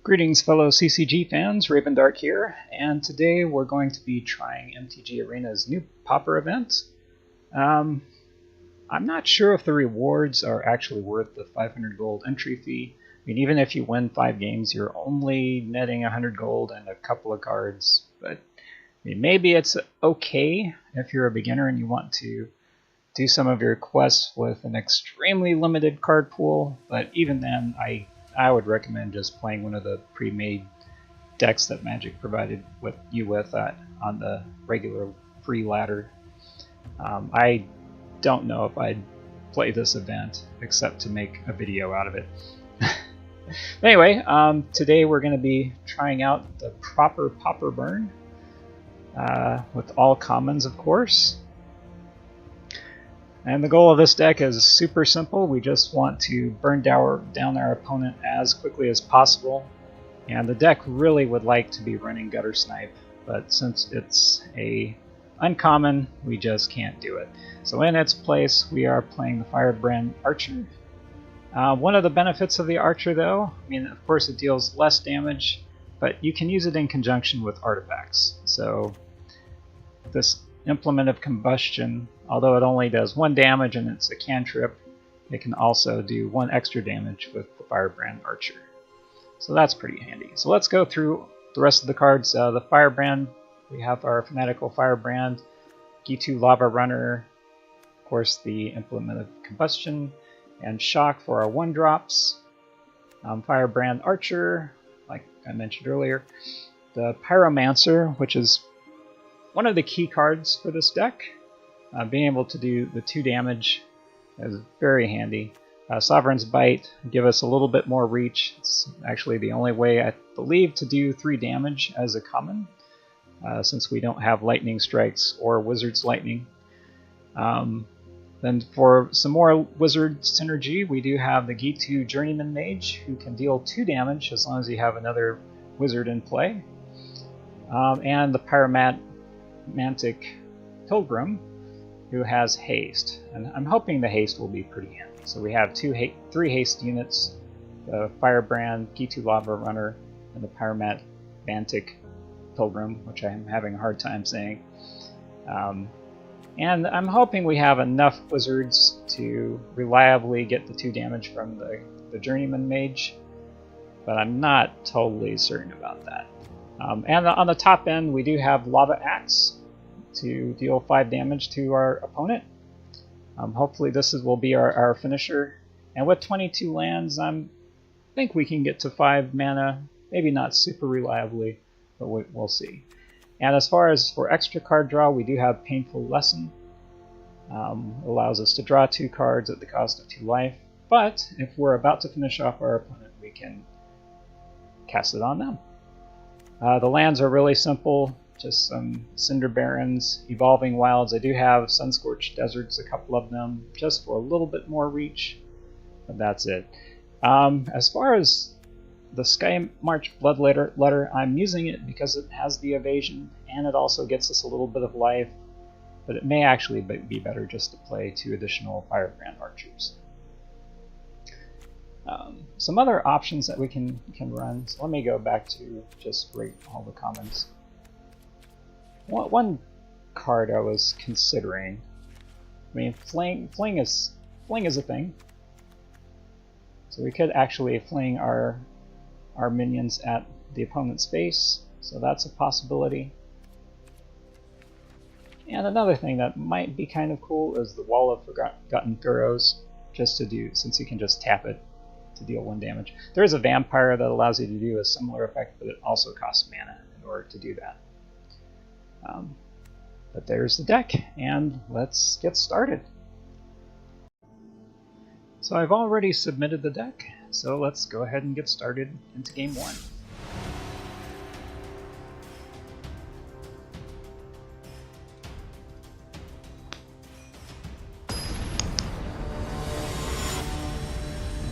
Greetings fellow CCG fans, Ravendark here, and today we're going to be trying MTG Arena's new Pauper event. I'm not sure if the rewards are actually worth the 500 gold entry fee. I mean, even if you win 5 games, you're only netting 100 gold and a couple of cards, but I mean, maybe it's okay if you're a beginner and you want to do some of your quests with an extremely limited card pool, but even then, I would recommend just playing one of the pre-made decks that Magic provided you with on the regular free ladder. I don't know if I'd play this event except to make a video out of it. Anyway, today we're going to be trying out the proper Pauper burn with all commons, of course. And the goal of this deck is super simple. We just want to burn down our opponent as quickly as possible. And the deck really would like to be running Gutter Snipe, but since it's a uncommon, we just can't do it. So in its place, we are playing the Firebrand Archer. One of the benefits of the Archer, though, I mean, of course it deals less damage, but you can use it in conjunction with artifacts. So this Implement of Combustion, although it only does 1 damage and it's a cantrip, it can also do 1 extra damage with the Firebrand Archer. So that's pretty handy. So let's go through the rest of the cards. The Firebrand, we have our Fanatical Firebrand, Ghitu Lavarunner, of course the Implement of Combustion, and Shock for our 1-drops. Firebrand Archer, like I mentioned earlier. The Pyromancer, which is one of the key cards for this deck. Being able to do the 2 damage is very handy. Sovereign's Bite give us a little bit more reach. It's actually the only way, I believe, to do 3 damage as a common, since we don't have Lightning Strikes or Wizard's Lightning. Then for some more Wizard synergy, we do have the Ghitu Journeymage, who can deal 2 damage as long as you have another Wizard in play. And the Pyromantic Pilgrim, who has haste, and I'm hoping the haste will be pretty handy. So we have 3 haste units, the Firebrand, Ghitu Lavarunner, and the Pyromantic Pilgrim, which I'm having a hard time saying. And I'm hoping we have enough wizards to reliably get the 2 damage from the Journeyman Mage, but I'm not totally certain about that. And on the top end, we do have Lava Axe to deal 5 damage to our opponent. Hopefully this will be our finisher. And with 22 lands, I think we can get to 5 mana. Maybe not super reliably, but we'll see. And as far as for extra card draw, we do have Painful Lesson. Allows us to draw 2 cards at the cost of 2 life. But if we're about to finish off our opponent, we can cast it on them. The lands are really simple. Just some Cinder Barrens, Evolving Wilds. I do have Sunscorched Deserts, a couple of them, just for a little bit more reach, but that's it. As far as the Skymarch Bloodletter, I'm using it because it has the evasion, and it also gets us a little bit of life, but it may actually be better just to play 2 additional Firebrand Archers. Some other options that we can run, so let me go back to just rate all the commons. One card I was considering, I mean, fling is a thing, so we could actually fling our minions at the opponent's face, so that's a possibility. And another thing that might be kind of cool is the Wall of Forgotten Furrows, just to do, since you can just tap it to deal 1 damage. There is a vampire that allows you to do a similar effect, but it also costs mana in order to do that. But there's the deck, and let's get started. So I've already submitted the deck, so let's go ahead and get started into Game 1.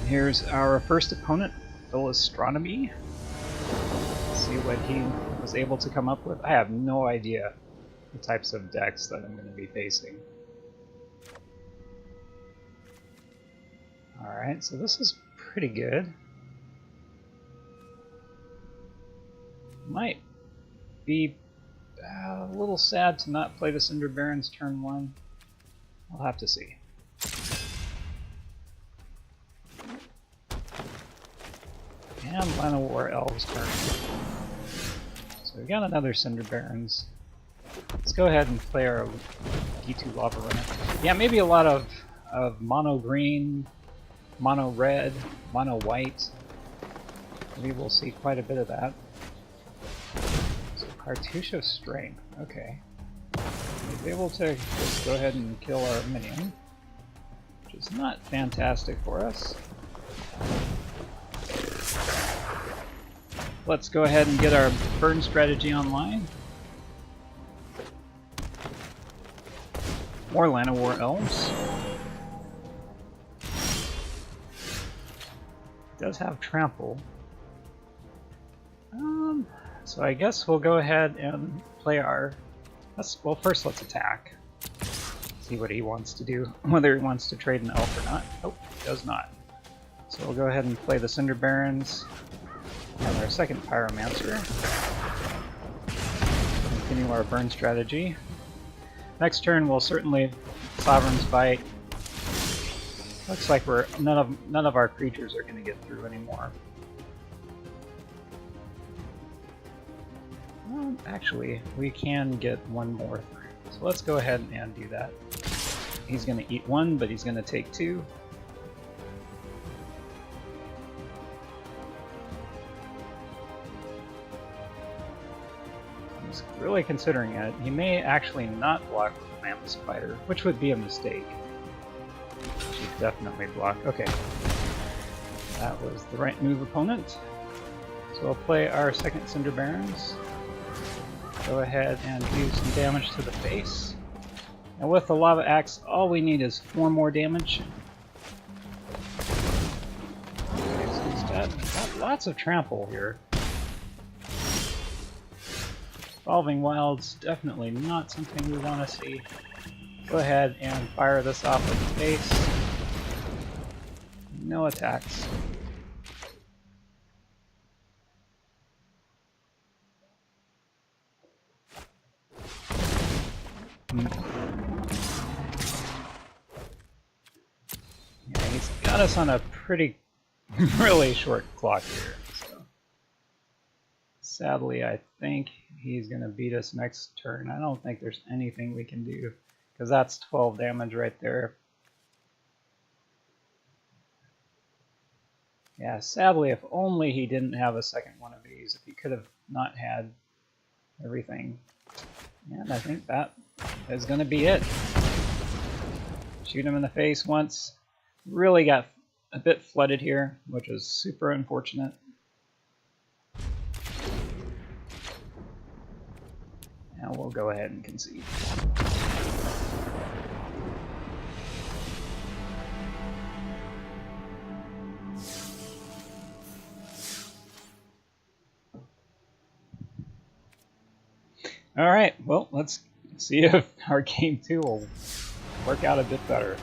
And here's our first opponent, Astronomy. See what he was able to come up with. I have no idea the types of decks that I'm going to be facing. Alright, so this is pretty good. Might be a little sad to not play the Cinder Barrens turn 1. I'll have to see. And Llanowar Elves turn. So we got another Cinder Barrens. Let's go ahead and play our Ghitu Lavarunner. Yeah, maybe a lot of mono green, mono red, mono white. Maybe we'll see quite a bit of that. So Cartouche of Strength, okay. He's able to just go ahead and kill our minion, which is not fantastic for us. Let's go ahead and get our burn strategy online. More Llanowar Elves. Does have trample. So I guess we'll go ahead and play our... well, first let's attack. See what he wants to do, whether he wants to trade an elf or not. Oh, he does not. So we'll go ahead and play the Cinder Barrens and our second Pyromancer. Continue our burn strategy. Next turn we'll certainly Sovereign's Bite. Looks like none of our creatures are going to get through anymore. Well, actually, we can get one more through. So let's go ahead and do that. He's going to eat one, but he's going to take two. I'm just really considering it. He may actually not block Mammoth Spider, which would be a mistake. She definitely block. Okay. That was the right move, opponent. So we'll play our second Cinder Barrens. Go ahead and do some damage to the face. And with the Lava Axe, all we need is 4 more damage. Okay, so he's got lots of trample here. Evolving Wild's definitely not something we want to see. Go ahead and fire this off with the face. No attacks. Yeah, he's got us on a pretty, really short clock here. So. Sadly, I think he's going to beat us next turn. I don't think there's anything we can do, because that's 12 damage right there. Yeah, sadly, if only he didn't have a second one of these, if he could have not had everything. And I think that is going to be it. Shoot him in the face once. Really got a bit flooded here, which is super unfortunate. Now we'll go ahead and concede. Alright, well, let's see if our game 2 will work out a bit better.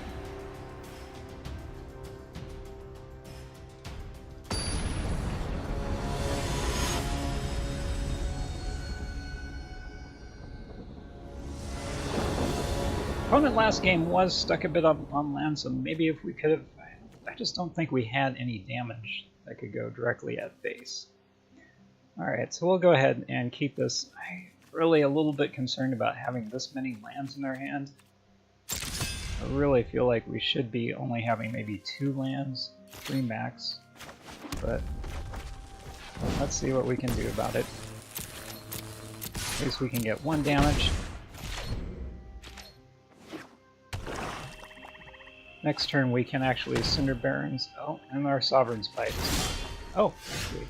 Opponent last game was stuck a bit on land, so maybe if we could have... I just don't think we had any damage that could go directly at base. Alright, so we'll go ahead and keep this... I'm really a little bit concerned about having this many lands in our hand. I really feel like we should be only having maybe 2 lands, 3 max, but let's see what we can do about it. At least we can get 1 damage. Next turn we can actually Cinder Barrens. Oh, and our Sovereign's Bite. Oh, actually,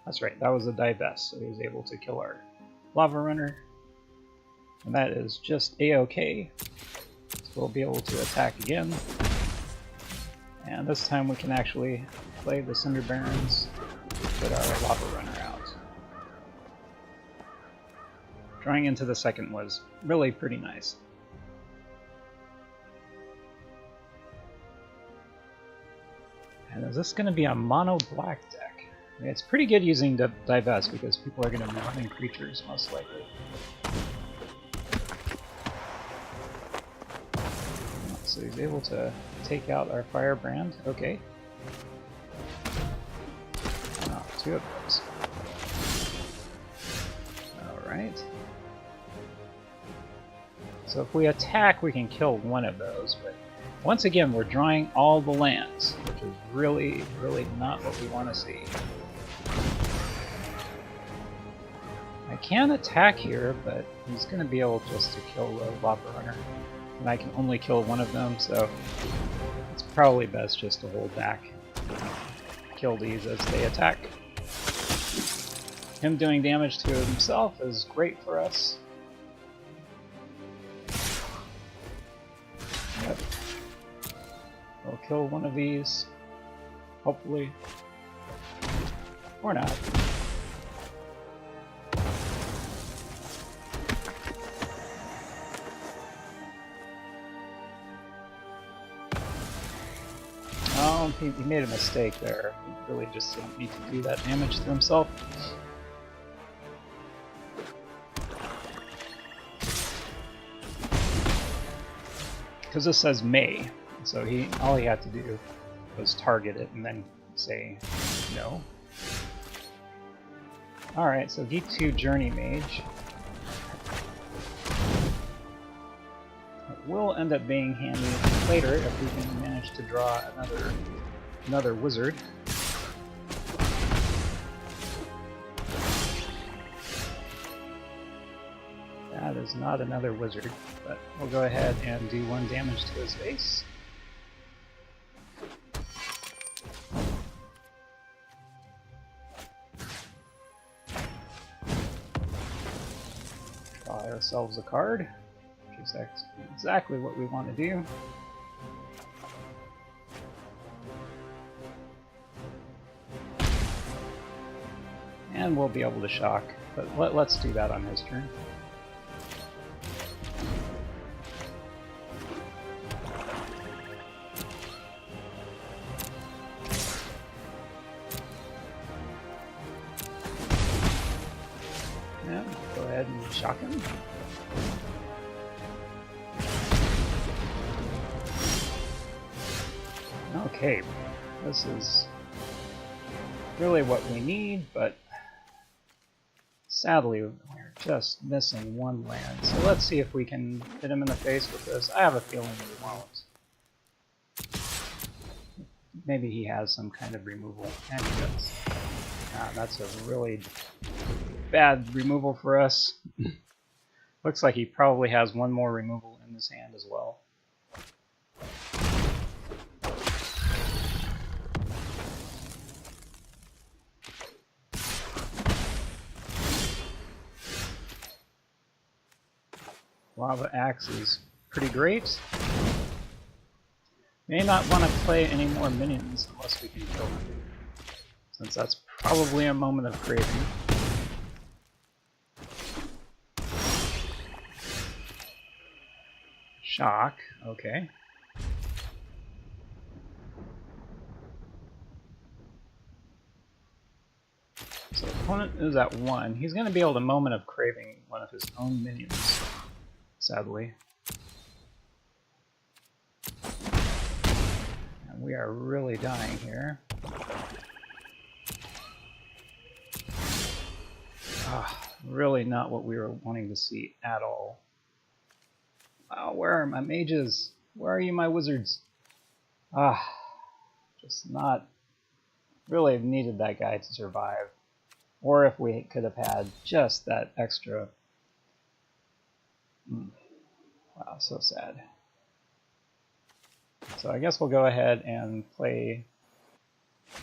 that's right, that was a divest, so he was able to kill our Lavarunner. And that is just a-okay. So we'll be able to attack again. And this time we can actually play the Cinder Barrens, put our Lavarunner out. Drawing into the second was really pretty nice. And is this going to be a mono black deck? It's pretty good using Divest because people are going to be running creatures most likely. So he's able to take out our Firebrand. Okay. Oh, 2 of those. Alright. So if we attack, we can kill one of those, but once again, we're drawing all the lands, which is really, really not what we want to see. I can attack here, but he's going to be able just to kill the Lavarunner, and I can only kill one of them, so it's probably best just to hold back. Kill these as they attack. Him doing damage to himself is great for us. Yep. We'll kill one of these, hopefully, or not. Oh, he made a mistake there. He really just didn't need to do that damage to himself. Because this says May, so all he had to do was target it and then say no. Alright, so Ghitu Journeymage. It will end up being handy later if we can manage to draw another wizard. That is not another wizard, but we'll go ahead and do 1 damage to his face. Draw ourselves a card, which is exactly what we want to do. And we'll be able to shock, but let's do that on his turn. Yeah, go ahead and shock him. Okay, this is really what we need, but sadly we're just missing 1 land. So let's see if we can hit him in the face with this. I have a feeling we won't. Maybe he has some kind of removal, and he does. That's a really bad removal for us. Looks like he probably has 1 more removal in his hand as well. Lava Axe is pretty great. May not want to play any more minions unless we can kill them, since that's probably a moment of craving. Shock, okay. So opponent is at 1. He's going to be able to moment of craving one of his own minions, sadly. And we are really dying here. Really not what we were wanting to see at all. Wow, where are my mages? Where are you, my wizards? Just not really needed that guy to survive. Or if we could have had just that extra. Wow, so sad. So I guess we'll go ahead and play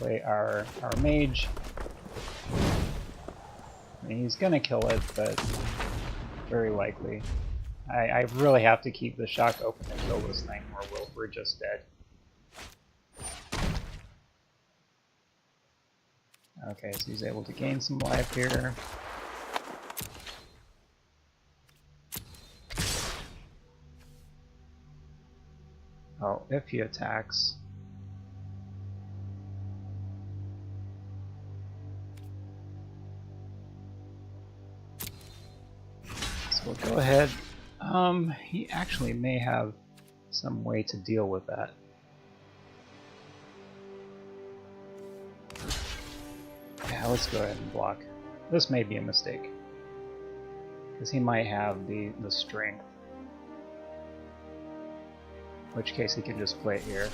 our mage. I mean, he's gonna kill it, but very likely. I really have to keep the shock open and kill this thing, or we're just dead. Okay, so he's able to gain some life here. Oh, if he attacks. So we'll go ahead. He actually may have some way to deal with that. Yeah, let's go ahead and block. This may be a mistake, because he might have the strength. In which case he can just play it here.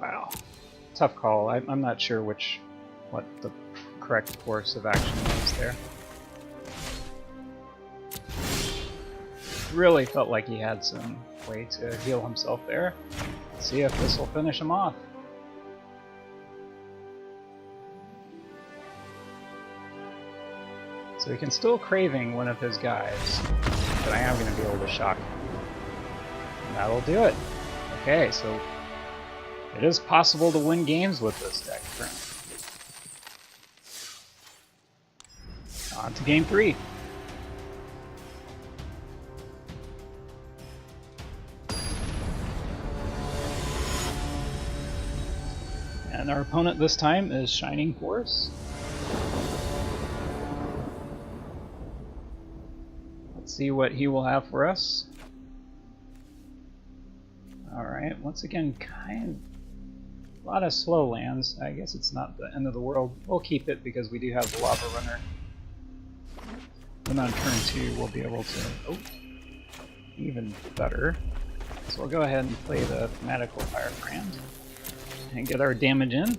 Wow. Tough call. I'm not sure what the correct course of action is there. Really felt like he had some way to heal himself there. Let's see if this will finish him off. So he can still craving one of his guys, but I am going to be able to shock him. And that'll do it. Okay, so it is possible to win games with this deck currently. On to game 3. And our opponent this time is Shining Force. Let's see what he will have for us. Alright, once again, a lot of slow lands. I guess it's not the end of the world. We'll keep it because we do have the Lavarunner. And on turn 2 we'll be able to... Oh, even better. So we'll go ahead and play the Fanatical Firebrand and get our damage in.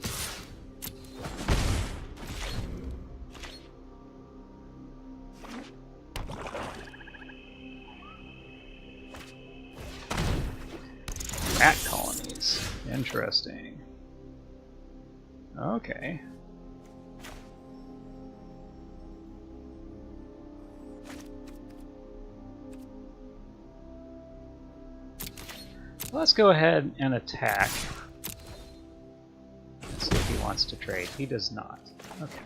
Rat colonies. Interesting. Okay. Let's go ahead and attack. Let's see if he wants to trade. He does not. Okay.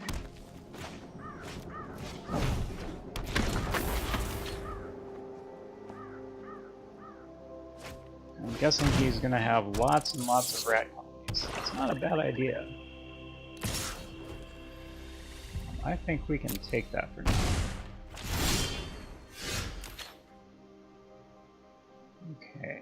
I'm guessing he's going to have lots and lots of rat colonies. It's not a bad idea. I think we can take that for now. Okay.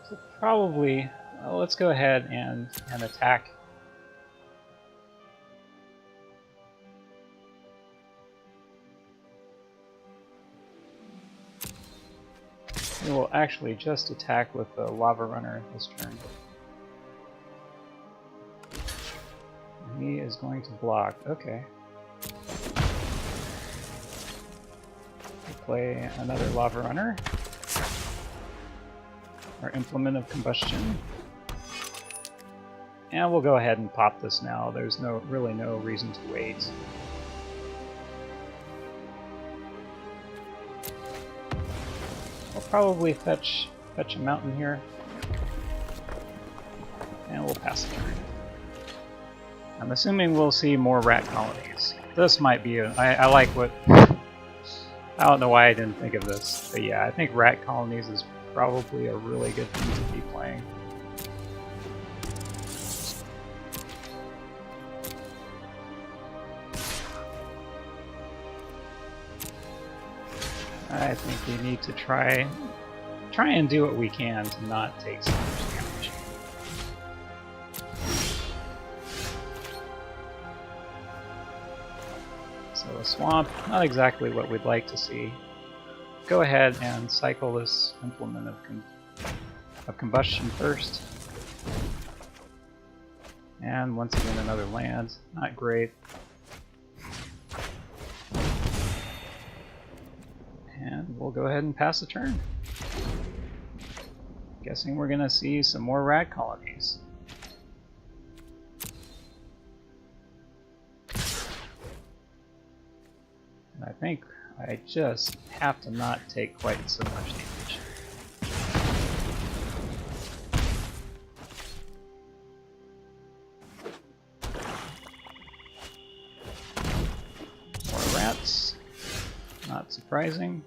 So probably, well, let's go ahead and attack. We will actually just attack with the Lavarunner this turn. He is going to block. Okay. We'll play another Lavarunner. Our Implement of Combustion. And we'll go ahead and pop this now. There's really no reason to wait. We'll probably fetch a mountain here. And we'll pass the turn. I'm assuming we'll see more rat colonies. This might be I like what... I don't know why I didn't think of this. But yeah, I think rat colonies is probably a really good thing to be playing. I think we need to try and do what we can to not take so much damage. So a swamp, not exactly what we'd like to see. Go ahead and cycle this Implement of Combustion first. And once again another land, not great. And we'll go ahead and pass the turn. Guessing we're gonna see some more rat colonies. And I think I just have to not take quite so much damage. surprising.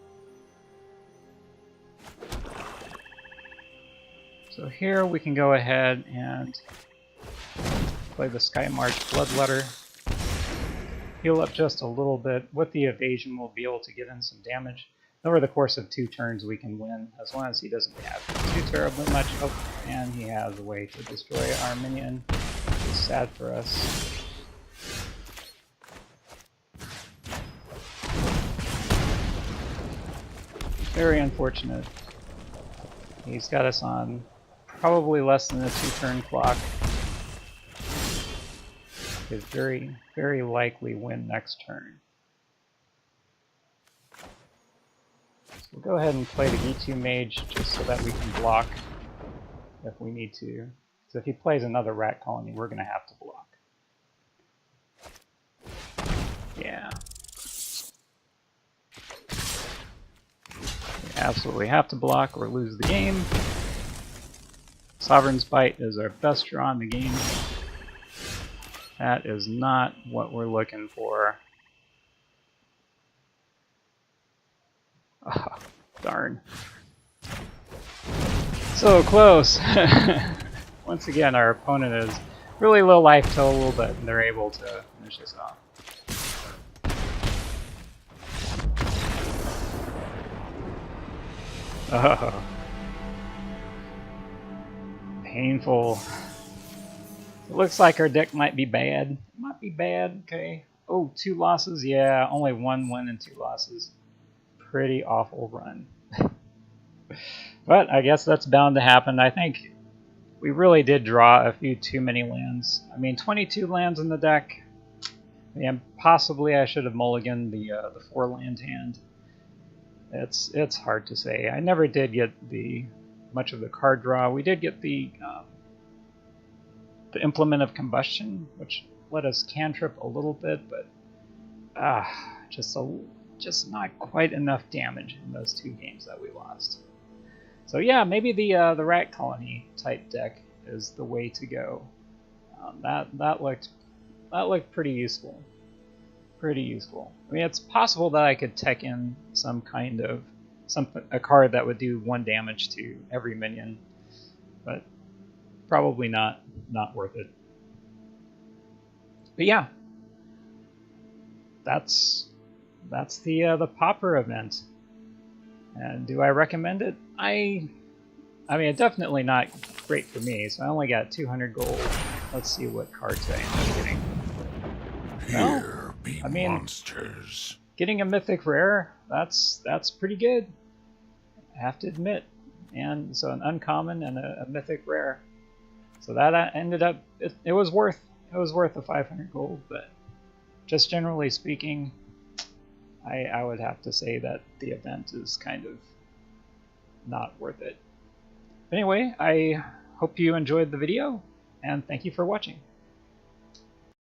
So here we can go ahead and play the Skymarch Bloodletter. Heal up just a little bit. With the evasion, we'll be able to get in some damage. Over the course of 2 turns, we can win, as long as he doesn't have too terribly much. Oh, and he has a way to destroy our minion, which is sad for us. Very unfortunate. He's got us on probably less than a 2-turn clock. Could very, very likely win next turn. So we'll go ahead and play the Ghitu Mage just so that we can block if we need to. So if he plays another rat colony, we're going to have to block. Yeah. We absolutely have to block or lose the game. Sovereign's Bite is our best draw in the game. That is not what we're looking for. Oh, darn. So close! Once again, our opponent is really low life till a little bit, and they're able to finish this off. Oh. Painful. It looks like our deck might be bad. It might be bad, okay. Oh, 2 losses? Yeah, only 1 win and 2 losses. Pretty awful run. But I guess that's bound to happen. I think we really did draw a few too many lands. I mean, 22 lands in the deck. Yeah, possibly I should have mulliganed the 4-land hand. It's hard to say. I never did get much of the card draw. We did get the Implement of Combustion, which let us cantrip a little bit, but just not quite enough damage in those 2 games that we lost. So yeah, maybe the rat colony type deck is the way to go. That looked pretty useful. Pretty useful. I mean, it's possible that I could tech in some kind of a card that would do 1 damage to every minion, but probably not worth it. But yeah, that's the Pauper event. And do I recommend it? I mean, it's definitely not great for me. So I only got 200 gold. Let's see what cards I end up getting. Here be monsters. Getting a mythic rare, that's pretty good, I have to admit. And so an uncommon and a mythic rare. So that ended up, it was worth the 500 gold, but just generally speaking, I would have to say that the event is kind of not worth it. Anyway, I hope you enjoyed the video, and thank you for watching.